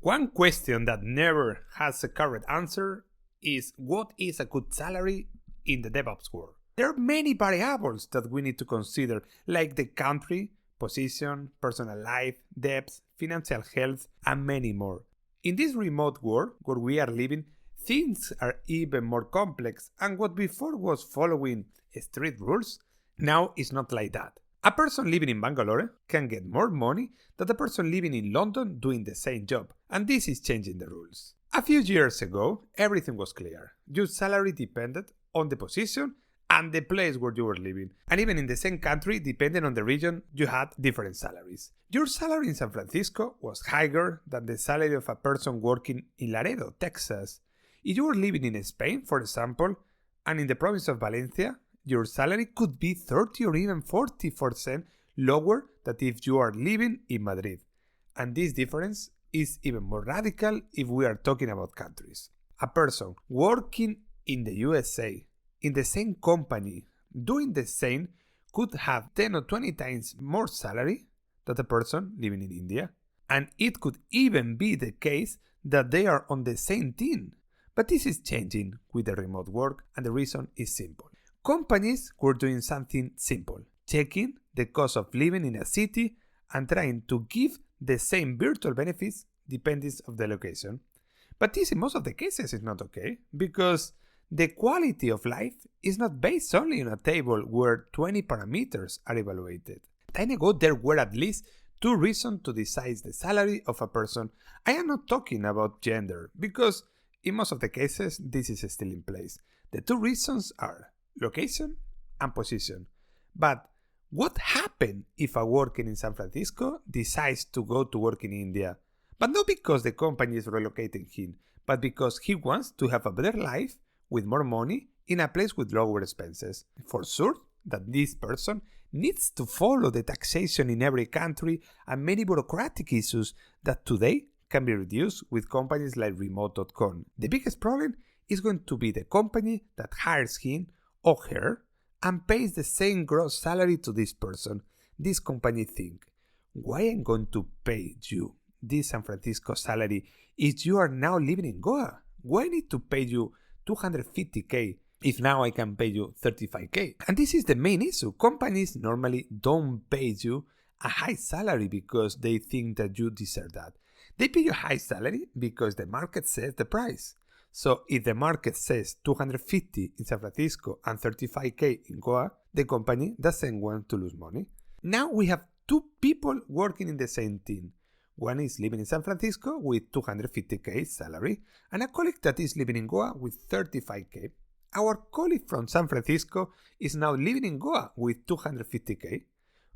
One question that never has a correct answer is what is a good salary in the DevOps world? There are many variables that we need to consider, like the country, position, personal life, depth, financial health, and many more. In this remote world where we are living, things are even more complex, and what before was following strict rules, now is not like that. A person living in Bangalore can get more money than a person living in London doing the same job, and this is changing the rules. A few years ago, everything was clear. Your salary depended on the position and the place where you were living, and even in the same country, depending on the region, you had different salaries. Your salary in San Francisco was higher than the salary of a person working in Laredo, Texas. If you were living in Spain, for example, and in the province of Valencia, your salary could be 30 or even 40% lower than if you are living in Madrid. And this difference is even more radical if we are talking about countries. A person working in the USA, in the same company, doing the same, could have 10 or 20 times more salary than a person living in India. And it could even be the case that they are on the same team. But this is changing with the remote work, and the reason is simple. Companies were doing something simple, checking the cost of living in a city and trying to give the same virtual benefits depending on the location. But this in most of the cases is not okay, because the quality of life is not based only on a table where 20 parameters are evaluated. Time ago there were at least 2 reasons to decide the salary of a person. I am not talking about gender, because in most of the cases this is still in place. The 2 reasons are location and position. But what happens if a worker in San Francisco decides to go to work in India? But not because the company is relocating him, but because he wants to have a better life with more money in a place with lower expenses. For sure that this person needs to follow the taxation in every country and many bureaucratic issues that today can be reduced with companies like remote.com. The biggest problem is going to be the company that hires him or her and pays the same gross salary to this person. This company think, why am I going to pay you this San Francisco salary if you are now living in Goa? Why I need to pay you 250k if now I can pay you 35k? And this is the main issue. Companies normally don't pay you a high salary because they think that you deserve that. They pay you a high salary because the market says the price. So if the market says 250 in San Francisco and 35k in Goa, the company doesn't want to lose money. Now we have 2 people working in the same team. One is living in San Francisco with 250k salary, and a colleague that is living in Goa with 35k. Our colleague from San Francisco is now living in Goa with 250k.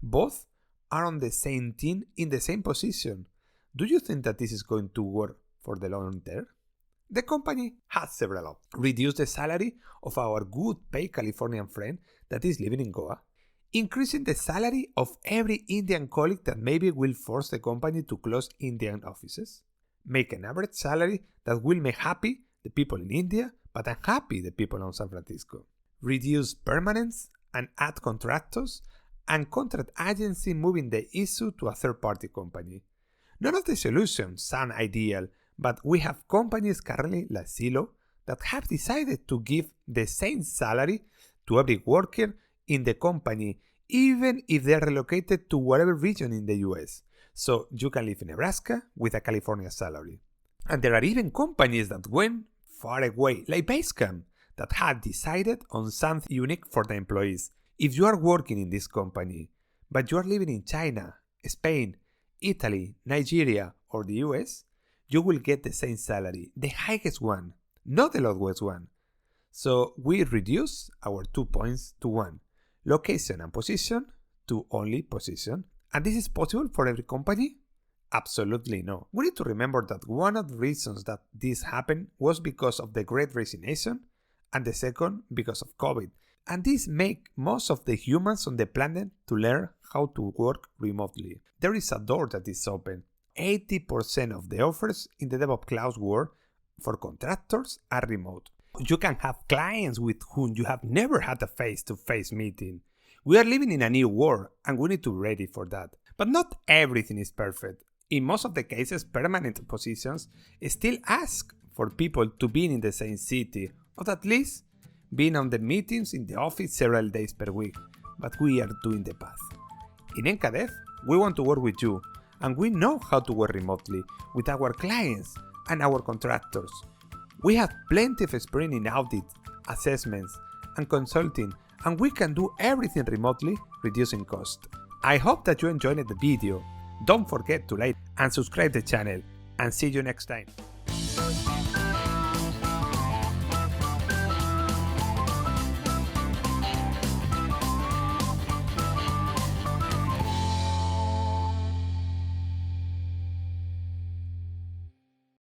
Both are on the same team in the same position. Do you think that this is going to work for the long term? The company has several options. Reduce the salary of our good paid Californian friend that is living in Goa. Increasing the salary of every Indian colleague that maybe will force the company to close Indian offices. Make an average salary that will make happy the people in India, but unhappy the people in San Francisco. Reduce permanence and add contractors, and contract agency moving the issue to a third-party company. None of the solutions sound ideal, but we have companies currently like Zillow that have decided to give the same salary to every worker in the company, even if they are relocated to whatever region in the US. So you can live in Nebraska with a California salary. And there are even companies that went far away, like Basecamp, that had decided on something unique for the employees. If you are working in this company, but you are living in China, Spain, Italy, Nigeria, or the US, you will get the same salary, the highest one, not the lowest one. So we reduce our 2 points to 1. Location and position to only position. And this is possible for every company? Absolutely no. We need to remember that one of the reasons that this happened was because of the Great Resignation, and the second because of COVID. And this make most of the humans on the planet to learn how to work remotely. There is a door that is open. 80% of the offers in the DevOps Cloud world for contractors are remote. You can have clients with whom you have never had a face-to-face meeting. We are living in a new world and we need to be ready for that. But not everything is perfect. In most of the cases, permanent positions still ask for people to be in the same city, or at least being on the meetings in the office several days per week, but we are doing the path. In NKDev, we want to work with you, and we know how to work remotely with our clients and our contractors. We have plenty of experience in audit, assessments, and consulting, and we can do everything remotely, reducing cost. I hope that you enjoyed the video. Don't forget to like and subscribe the channel, and see you next time.